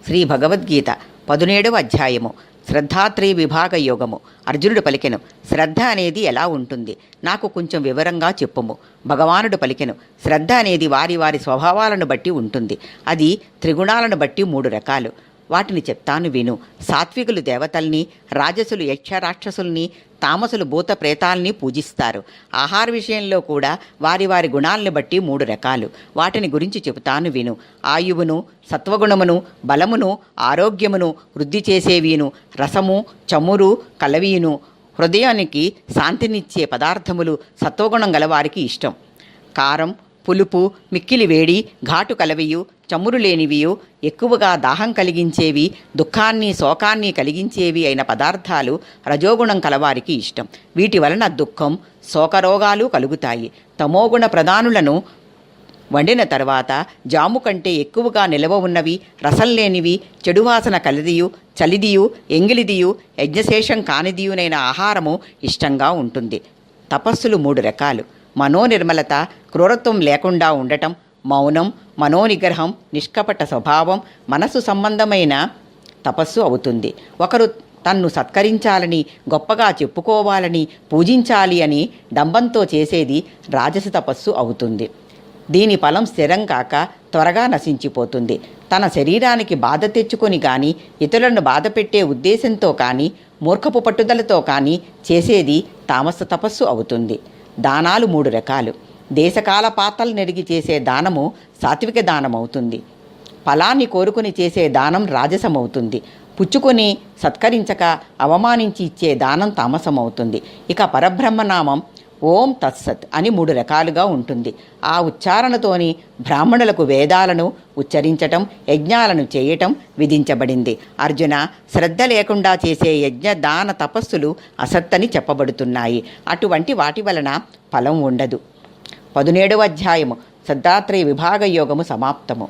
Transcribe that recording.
శ్రీ భగవద్గీత 17వ అధ్యాయము శ్రద్ధాత్రయ విభాగ యోగము. అర్జునుడు పలికెను, శ్రద్ధ అనేది ఎలా ఉంటుంది, నాకు కొంచెం వివరంగా చెప్పుము. భగవానుడు పలికెను, శ్రద్ధ అనేది వారి వారి స్వభావాలను బట్టి ఉంటుంది. అది త్రిగుణాలను బట్టి 3 రకాలు. వాటిని చెప్తాను విను. సాత్వికులు దేవతల్ని, రాజసులు యక్ష రాక్షసుల్ని, తామసులు భూత ప్రేతాల్ని పూజిస్తారు. ఆహార విషయంలో కూడా వారి వారి గుణాలను బట్టి 3 రకాలు. వాటిని గురించి చెబుతాను విను. ఆయువును, సత్వగుణమును, బలమును, ఆరోగ్యమును వృద్ధి చేసేవిను, రసము, చమురు కలవియును, హృదయానికి శాంతినిచ్చే పదార్థములు సత్వగుణం గలవారికి ఇష్టం. కారం, పులుపు, మిక్కిలి వేడి, ఘాటు కలవియు, చమురు లేనివియు, ఎక్కువగా దాహం కలిగించేవి, దుఃఖాన్ని శోకాన్ని కలిగించేవి అయిన పదార్థాలు రజోగుణం కలవారికి ఇష్టం. వీటి వలన దుఃఖం, శోకరోగాలు కలుగుతాయి. తమోగుణ ప్రధానులను వండిన తర్వాత జాము కంటే ఎక్కువగా నిలవ ఉన్నవి, రసం లేనివి, చెడువాసన కలదియు, చలిదియు, ఎంగిలిదియు, యజ్ఞశేషం కానిదియునైన ఆహారము ఇష్టంగా ఉంటుంది. తపస్సులు 3 రకాలు. మనోనిర్మలత, క్రూరత్వం లేకుండా ఉండటం, మౌనం, మనోనిగ్రహం, నిష్కపట స్వభావం, మనసు సంబంధమైన తపస్సు అవుతుంది. ఒకరు తన్ను సత్కరించాలని, గొప్పగా చెప్పుకోవాలని, పూజించాలి అని డంబంతో చేసేది రాజస తపస్సు అవుతుంది. దీని ఫలం స్థిరం కాక త్వరగా నశించిపోతుంది. తన శరీరానికి బాధ తెచ్చుకొని కానీ, ఇతరులను బాధ పెట్టే ఉద్దేశంతో కానీ, మూర్ఖపు పట్టుదలతో కానీ చేసేది తామస తపస్సు అవుతుంది. దానాలు 3 రకాలు. దేశకాల పాత్రలు నెరిగి చేసే దానము సాత్విక దానం అవుతుంది. ఫలాన్ని కోరుకుని చేసే దానం రాజసమవుతుంది. పుచ్చుకొని సత్కరించక అవమానించి ఇచ్చే దానం తామసమవుతుంది. ఇక పరబ్రహ్మనామం ఓం తత్సత్ అని 3 రకాలుగా ఉంటుంది. ఆ ఉచ్చారణతోని బ్రాహ్మణులకు వేదాలను ఉచ్చరించటం, యజ్ఞాలను చేయటం విధించబడింది. అర్జున, శ్రద్ధ లేకుండా చేసే యజ్ఞ దాన తపస్సులు అసత్తని చెప్పబడుతున్నాయి. అటువంటి వాటి వలన ఫలం ఉండదు. 17వ అధ్యాయము శ్రద్ధాత్రయ విభాగ యోగము సమాప్తము.